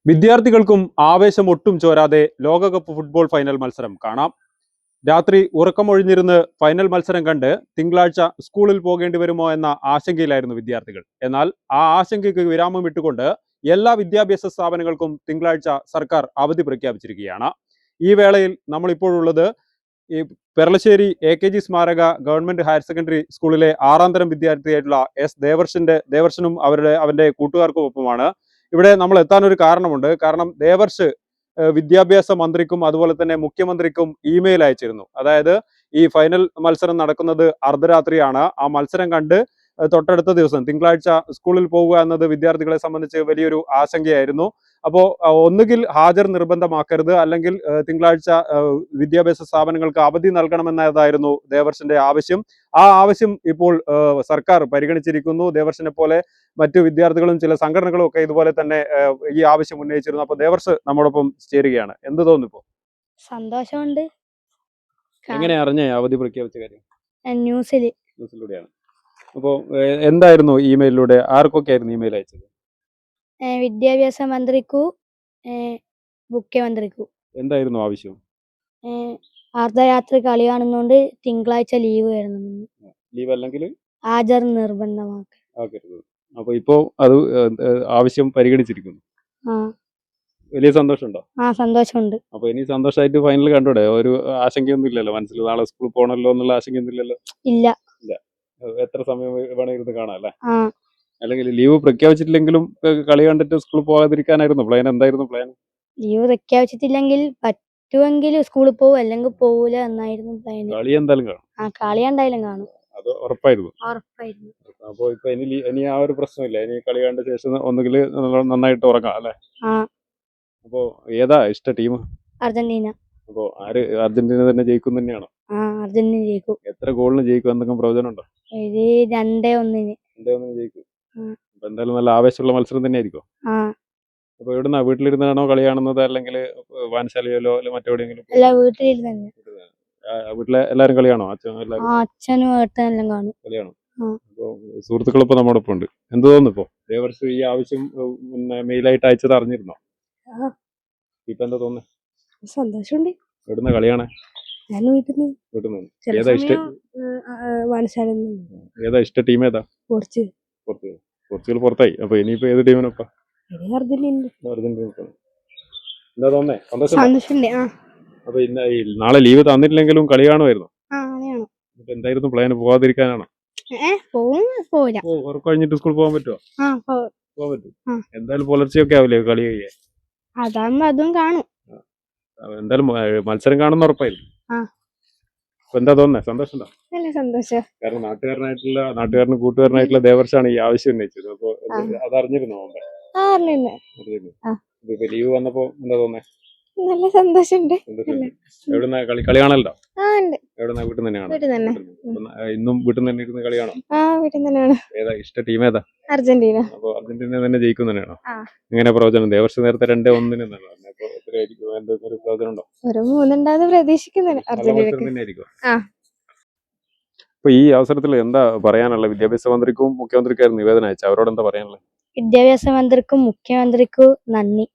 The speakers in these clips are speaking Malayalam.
വിദ്യാർത്ഥികൾക്കും ആവേശം ഒട്ടും ചോരാതെ ലോകകപ്പ് ഫുട്ബോൾ ഫൈനൽ മത്സരം കാണാം. രാത്രി ഉറക്കമൊഴിഞ്ഞിരുന്ന് ഫൈനൽ മത്സരം കണ്ട് തിങ്കളാഴ്ച സ്കൂളിൽ പോകേണ്ടി വരുമോ എന്ന ആശങ്കയിലായിരുന്നു വിദ്യാർത്ഥികൾ. എന്നാൽ ആ ആശങ്കയ്ക്ക് വിരാമം ഇട്ടുകൊണ്ട് എല്ലാ വിദ്യാഭ്യാസ സ്ഥാപനങ്ങൾക്കും തിങ്കളാഴ്ച സർക്കാർ അവധി പ്രഖ്യാപിച്ചിരിക്കുകയാണ്. ഈ വേളയിൽ നമ്മളിപ്പോഴുള്ളത് ഈ പെരളശ്ശേരി AKG സ്മാരക ഗവൺമെന്റ് ഹയർ സെക്കൻഡറി സ്കൂളിലെ 6ാം തരം വിദ്യാർത്ഥിയായിട്ടുള്ള എസ് ദേവർഷനും അവന്റെ കൂട്ടുകാർക്കും ഒപ്പമാണ്. ഇവിടെ നമ്മൾ എത്താനൊരു കാരണമുണ്ട്. കാരണം ദേവർഷ് വിദ്യാഭ്യാസ മന്ത്രിക്കും അതുപോലെ തന്നെ മുഖ്യമന്ത്രിക്കും ഇമെയിൽ അയച്ചിരുന്നു. അതായത് ഈ ഫൈനൽ മത്സരം നടക്കുന്നത് അർദ്ധരാത്രിയാണ്. ആ മത്സരം കണ്ട് തൊട്ടടുത്ത ദിവസം തിങ്കളാഴ്ച സ്കൂളിൽ പോകുക എന്നത് വിദ്യാർത്ഥികളെ സംബന്ധിച്ച് വലിയൊരു ആശങ്കയായിരുന്നു. അപ്പോൾ ഒന്നുകിൽ ഹാജർ നിർബന്ധമാക്കരുത്, അല്ലെങ്കിൽ തിങ്കളാഴ്ച വിദ്യാഭ്യാസ സ്ഥാപനങ്ങൾക്ക് അവധി നൽകണമെന്നതായിരുന്നു ദേവർഷിന്റെ ആവശ്യം. ആ ആവശ്യം ഇപ്പോൾ സർക്കാർ പരിഗണിച്ചിരിക്കുന്നു. ദേവർഷിനെ പോലെ മറ്റു വിദ്യാർത്ഥികളും ചില സംഘടനകളും ഒക്കെ ഇതുപോലെ തന്നെ ഈ ആവശ്യം ഉന്നയിച്ചിരുന്നു. അപ്പോൾ ദേവർഷ് നമ്മോടൊപ്പം ചേരുകയാണ്. എന്ത് തോന്നുന്നു ഇപ്പോൾ? സന്തോഷമുണ്ട്. എങ്ങനെ അറിഞ്ഞേ അവധി പ്രഖ്യാപിച്ച കാര്യം? ന്യൂസിലൂടെയാണ്. അപ്പോൾ എന്തായിരുന്നു ഇമെയിലിലൂടെ, ആർക്കൊക്കെ ആയിരുന്നു ഇമെയിൽ അയച്ചത്? വിദ്യാഭ്യാസ മന്ത്രിക്കും മുഖ്യമന്ത്രിക്കും. എന്തായിരുന്നു ആവശ്യം? അർദ്ധരാത്രി കളി കാണുന്നോണ്ട് തിങ്കളാഴ്ച ലീവ് വരുന്നു. ലീവ് അല്ലെങ്കിൽ ഹാജർ നിർബന്ധമാക്കരുത്. അപ്പൊ ഇപ്പോ അത് ആവശ്യം പരിഗണിച്ചിരിക്കുന്നു. വലിയ സന്തോഷമുണ്ടോ? സന്തോഷമുണ്ട്. അപ്പൊ ഇനി സന്തോഷമായിട്ട് ഫൈനൽ കണ്ടൂടെ? ഒരു ആശങ്കയൊന്നും ഇല്ലല്ലോ മനസ്സിൽ? നാളെ സ്കൂളിൽ പോകണല്ലോ എന്നുള്ള ആശങ്കയൊന്നും ഇല്ലല്ലോ? ഇല്ല. എത്ര സമയം വേണമെങ്കിലും കാണാം അല്ലേ? അല്ലെങ്കിൽ ലീവ് പ്രഖ്യാപിച്ചിട്ടില്ലെങ്കിലും കളി കണ്ടിട്ട് സ്കൂളിൽ പോകാതിരിക്കാനായിരുന്നു പ്ലാൻ? എന്തായിരുന്നു പ്ലാൻ? ലീവ് പ്രഖ്യാപിച്ചിട്ടില്ലെങ്കിൽ പറ്റുമെങ്കിൽ സ്കൂളിൽ പോകും, അല്ലെങ്കിൽ പോകൂല എന്നായിരുന്നു പ്ലാൻ. കളി എന്തായാലും കാണും. കളി എന്തായാലും കാണും. അത് ഉറപ്പായിരുന്നു. അപ്പോൾ ഇപ്പൊ ഇനി ആ ഒരു പ്രശ്നമില്ല. ഇനി കളി കണ്ട ശേഷം ഒന്നുകിൽ നന്നായിട്ട് ഉറങ്ങാം അല്ലേ? അപ്പോ ഏതാ ഇഷ്ട ടീം? അർജന്റീന. അപ്പോ ആര് അർജന്റീന തന്നെ ജയിക്കും തന്നെയാണോ? അർജന്റീന ജയിക്കും. എത്ര ഗോളിന് ജയിക്കും? എന്തെങ്കിലും പ്രവചനം ഉണ്ടോ? 2-1 ജയിക്കും. അപ്പൊ എന്തായാലും നല്ല ആവേശമുള്ള മത്സരം തന്നെ ആയിരിക്കും. അപ്പൊ എവിടുന്നാ? വീട്ടിലിരുന്നാണോ കളി കാണുന്നത്, അല്ലെങ്കിൽ വായനശാലയിലോ മറ്റെവിടെയെങ്കിലും? വീട്ടിലിരുന്ന്. വീട്ടിലെ എല്ലാരും കളിയാണോ? അച്ഛനും ഏട്ടനെല്ലാം കാണും. കളിയാണോ? അപ്പൊ സുഹൃത്തുക്കളിപ്പോ നമ്മോടൊപ്പം ഉണ്ട്. എന്ത് തോന്നുന്നു ഇപ്പൊ? ദേവർഷ് ഈ ആവശ്യം മെയിലായിട്ട് അയച്ചത് അറിഞ്ഞിരുന്നോ? ഇപ്പൊ എന്താ തോന്നുന്നത്? സന്തോഷമുണ്ട്. എവിടുന്ന കളിയാണ്? ഞാൻ വീട്ടിൽ നിന്ന്. ഏതാ ഇഷ്ട ടീം? ഏതാ? പോർച്ചുഗൽ പുറത്തായി. അപ്പൊ ഇനിയിപ്പോ ഏത് ടീമിനൊപ്പം? അർജന്റീന. എന്താ തോന്നേ? സന്തോഷമുണ്ട്. അപ്പൊ നാളെ ലീവ് തന്നിട്ടില്ലെങ്കിലും കളി കാണുമായിരുന്നു. എന്തായിരുന്നു പ്ലാൻ? പോവാതിരിക്കാനാണോ? ഉറക്കം കഴിഞ്ഞിട്ട് സ്കൂളിൽ പോകാൻ പറ്റുമോ? പോകാൻ പറ്റും. എന്തായാലും പുലർച്ചെയൊക്കെ ആവില്ലേ കളി കഴിയാൻ? അതും കാണും. എന്തായാലും മത്സരം കാണുന്ന ഉറപ്പായിരുന്നു. അപ്പൊ എന്താ തോന്നുന്നേ? സന്തോഷമുണ്ടോ? നല്ല സന്തോഷം. കാരണം നാട്ടുകാരനും കൂട്ടുകാരനായിട്ടുള്ള ദേവർഷാണ് ഈ ആവശ്യം ഉന്നയിച്ചത്. അപ്പൊ അതറിഞ്ഞിരുന്നോ? ഇപ്പൊ ലീവ് വന്നപ്പോ എന്താ തോന്നേ? നല്ല സന്തോഷമുണ്ട്. എവിടുന്ന കളി കാണലുണ്ടോ? എവിടുന്ന? വീട്ടിൽ തന്നെയാണ്. ഇന്നും വീട്ടിൽ തന്നെ ഇരുന്ന് കളിയാണോ? ഏതാ ഇഷ്ട ടീം? ഏതാ? അർജന്റീന. അപ്പൊ അർജന്റീന തന്നെ ജയിക്കും തന്നെയാണോ? എങ്ങനെ പ്രവചനം? ദേവർഷ നേരത്തെ 2-1 എന്നാണ്. അപ്പൊ എത്രയായിരിക്കും? എന്തൊരു പ്രവചനം ഉണ്ടോ? ഒരു 3 പ്രതീക്ഷിക്കുന്നുണ്ട്. അപ്പൊ ഈ അവസരത്തിൽ എന്താ പറയാനുള്ള? വിദ്യാഭ്യാസ മന്ത്രിക്കും മുഖ്യമന്ത്രിക്കായിരുന്നു നിവേദനം അയച്ചത്. അവരോട് എന്താ പറയാനുള്ളത്? വിദ്യാഭ്യാസ മന്ത്രിക്കും മുഖ്യമന്ത്രിക്കും നന്ദി.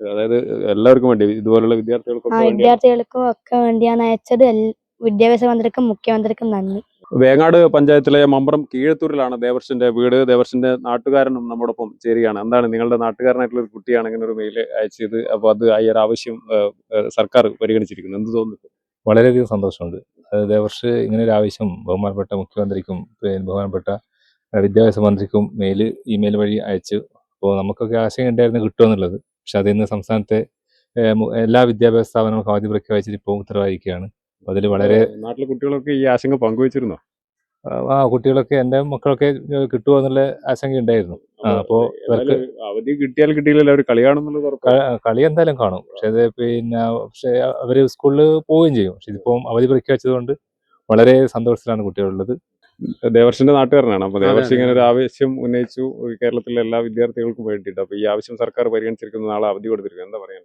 അതായത് എല്ലാവർക്കും വേണ്ടി, ഇതുപോലുള്ള വിദ്യാർത്ഥികൾക്കും ഒക്കെ വേണ്ടിയാണ് അയച്ചത്. വിദ്യാഭ്യാസ മന്ത്രിക്കും മുഖ്യമന്ത്രിക്കും നന്ദി. വേങ്ങാട് പഞ്ചായത്തിലെ മമ്പ്രം കീഴത്തൂരിലാണ് ദേവർഷിന്റെ വീട്. ദേവർഷിന്റെ നാട്ടുകാരനും നമ്മോടൊപ്പം ചേരുകയാണ്. എന്താണ്, നിങ്ങളുടെ നാട്ടുകാരനായിട്ടുള്ള ഒരു കുട്ടിയാണ് ഇങ്ങനെ ഒരു മെയിൽ അയച്ചത്. അപ്പൊ അത് ഈ ഒരു ആവശ്യം സർക്കാർ പരിഗണിച്ചിരിക്കുന്നു. എന്ത് തോന്നുന്നു? വളരെയധികം സന്തോഷമുണ്ട്. ദേവർഷ് ഇങ്ങനെ ഒരു ആവശ്യം ബഹുമാനപ്പെട്ട മുഖ്യമന്ത്രിക്കും ബഹുമാനപ്പെട്ട വിദ്യാഭ്യാസ മന്ത്രിക്കും ഇമെയിൽ വഴി അയച്ചു. അപ്പോൾ നമുക്കൊക്കെ ആശയം ഉണ്ടായിരുന്നു കിട്ടുമെന്നുള്ളത്. പക്ഷെ അതിന്ന് സംസ്ഥാനത്തെ എല്ലാ വിദ്യാഭ്യാസ സ്ഥാപനങ്ങൾക്കും അവധി പ്രഖ്യാപിച്ചിട്ട് ഇപ്പോൾ ഉത്തരവായിരിക്കുകയാണ്. അതിൽ വളരെ നാട്ടിലെ കുട്ടികളൊക്കെ ഈ ആശങ്ക പങ്കുവച്ചിരുന്നോ? കുട്ടികളൊക്കെ, എൻ്റെ മക്കളൊക്കെ കിട്ടുമോ എന്നുള്ള ആശങ്ക ഉണ്ടായിരുന്നു. അപ്പോൾ അവധി കിട്ടിയാൽ കിട്ടിയില്ലല്ലോ, അവർ കളി കാണുന്നുള്ളത്. കളി എന്തായാലും കാണും. പക്ഷെ അവര് സ്കൂളിൽ പോവുകയും ചെയ്യും. പക്ഷെ ഇതിപ്പം അവധി പ്രഖ്യാപിച്ചത് കൊണ്ട് വളരെ സന്തോഷത്തിലാണ് കുട്ടികളുള്ളത്. ദേവർഷിന്റെ നാട്ടുകാരനാണ്. അപ്പൊ ദേവർഷി ഇങ്ങനെ ഒരു ആവശ്യം ഉന്നയിച്ചു കേരളത്തിലെ എല്ലാ വിദ്യാർത്ഥികൾക്കും വേണ്ടിയിട്ട്. അപ്പൊ ഈ ആവശ്യം സർക്കാർ പരിഗണിച്ചിരിക്കുന്ന, നാളെ അവധി കൊടുത്തിരിക്കുന്നത്, എന്താ പറയാൻ?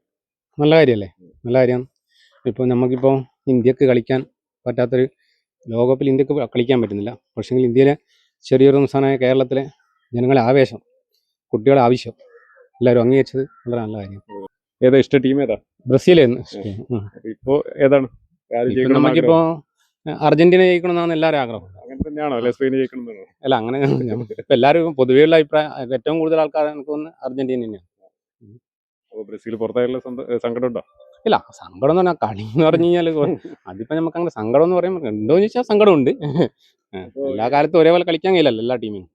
നല്ല കാര്യമല്ലേ? നല്ല കാര്യം. ഇപ്പോൾ നമുക്കിപ്പോൾ ഇന്ത്യക്ക് കളിക്കാൻ പറ്റാത്തൊരു, ലോകകപ്പിൽ ഇന്ത്യക്ക് കളിക്കാൻ പറ്റുന്നില്ല. പക്ഷേങ്കിൽ ഇന്ത്യയിലെ ചെറിയൊരു സംസ്ഥാനമായ കേരളത്തിലെ ജനങ്ങളെ ആവേശം, കുട്ടികളെ ആവശ്യം എല്ലാവരും അംഗീകരിച്ചത് വളരെ നല്ല കാര്യം. ഏതാ ഇഷ്ട ടീം ഏതാ? ബ്രസീലായിരുന്നു ഇപ്പോ ഏതാണ്? ആര് ഇപ്പം ജയിക്കണം നമുക്കിപ്പോ അർജന്റീന ജയിക്കണമെന്നാണ് എല്ലാവരും ആഗ്രഹം. അങ്ങനെ തന്നെയാണോ അല്ലെ സ്പെയിൻ ജയിക്കണം എന്നാണോ? അല്ല അങ്ങനെ ഇപ്പം എല്ലാവരും പൊതുവെയുള്ള അഭിപ്രായം ഏറ്റവും കൂടുതൽ ആൾക്കാർ എനിക്ക് തോന്നുന്നു അർജന്റീന തന്നെയാണ്. അപ്പൊ ബ്രസീൽ പുറത്തായുള്ള സങ്കടം ഉണ്ടോ? ഇല്ല സങ്കടം എന്ന് പറഞ്ഞാൽ കളി എന്ന് പറഞ്ഞു കഴിഞ്ഞാൽ അതിപ്പോ നമുക്ക് അങ്ങനെ സങ്കടം എന്ന് പറയുമ്പോൾ ഉണ്ടോന്ന് ചോദിച്ചാൽ സങ്കടമുണ്ട്. എല്ലാ കാലത്തും ഒരേപോലെ കളിക്കാൻ കഴിയില്ലല്ലോ എല്ലാ ടീമിനും.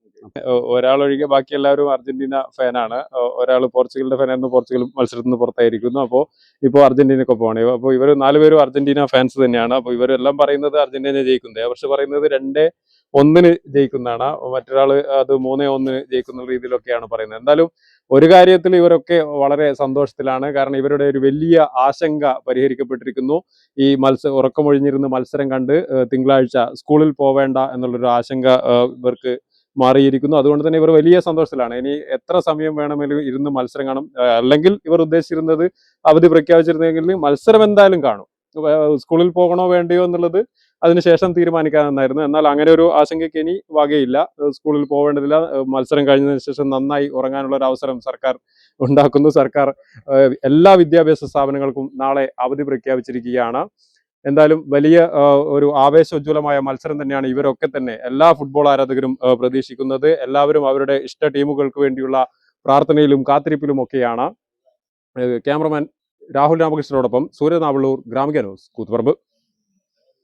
ഒരാളൊഴികെ ബാക്കി എല്ലാവരും അർജന്റീന ഫാനാണ്. ഒരാൾ പോർച്ചുഗലിന്റെ ഫാനായിരുന്നു, പോർച്ചുഗൽ മത്സരത്തിൽ നിന്ന് പുറത്തായിരിക്കുന്നു. അപ്പോൾ ഇപ്പോൾ അർജന്റീനക്കൊപ്പമാണ്. അപ്പോൾ ഇവർ 4 പേരും അർജന്റീന ഫാൻസ് തന്നെയാണ്. അപ്പോൾ ഇവരെല്ലാം പറയുന്നത് അർജന്റീന ജയിക്കുന്നത്. പക്ഷെ പറയുന്നത് 2-1 ജയിക്കുന്നതാണ്. മറ്റൊരാൾ അത് 3-1 ജയിക്കുന്ന രീതിയിലൊക്കെയാണ് പറയുന്നത്. എന്തായാലും ഒരു കാര്യത്തിൽ ഇവരൊക്കെ വളരെ സന്തോഷത്തിലാണ്. കാരണം ഇവരുടെ ഒരു വലിയ ആശങ്ക പരിഹരിക്കപ്പെട്ടിരിക്കുന്നു. ഈ ഉറക്കമൊഴിഞ്ഞിരുന്ന് മത്സരം കണ്ട് തിങ്കളാഴ്ച സ്കൂളിൽ പോവേണ്ട എന്നുള്ളൊരു ആശങ്ക ഇവർക്ക് മാറിയിരിക്കുന്നു. അതുകൊണ്ട് തന്നെ ഇവർ വലിയ സന്തോഷത്തിലാണ്. ഇനി എത്ര സമയം വേണമെങ്കിലും ഇരുന്ന് മത്സരം കാണും. അല്ലെങ്കിൽ ഇവർ ഉദ്ദേശിച്ചിരുന്നത് അവധി പ്രഖ്യാപിച്ചിരുന്നെങ്കിൽ മത്സരം എന്തായാലും കാണും. സ്കൂളിൽ പോകണോ വേണ്ടയോ എന്നുള്ളത് അതിനുശേഷം തീരുമാനിക്കാമെന്നായിരുന്നു. എന്നാൽ അങ്ങനെ ഒരു ആശങ്കയ്ക്ക് ഇനി വകയില്ല. സ്കൂളിൽ പോവേണ്ടതില്ല. മത്സരം കഴിഞ്ഞതിന് ശേഷം നന്നായി ഉറങ്ങാനുള്ള ഒരു അവസരം സർക്കാർ ഉണ്ടാക്കുന്നു. സർക്കാർ എല്ലാ വിദ്യാഭ്യാസ സ്ഥാപനങ്ങൾക്കും നാളെ അവധി പ്രഖ്യാപിച്ചിരിക്കുകയാണ്. എന്തായാലും വലിയ ഒരു ആവേശോജ്വലമായ മത്സരം തന്നെയാണ് ഇവരൊക്കെ തന്നെ എല്ലാ ഫുട്ബോൾ ആരാധകരും പ്രതീക്ഷിക്കുന്നത്. എല്ലാവരും അവരുടെ ഇഷ്ട ടീമുകൾക്ക് വേണ്ടിയുള്ള പ്രാർത്ഥനയിലും കാത്തിരിപ്പിലും ഒക്കെയാണ്. ക്യാമറമാൻ രാഹുൽ രാമകൃഷ്ണനോടൊപ്പം സൂര്യനാവള്ളൂർ, ഗ്രാമിക ന്യൂസ്, കൂത്തുപറമ്പ്.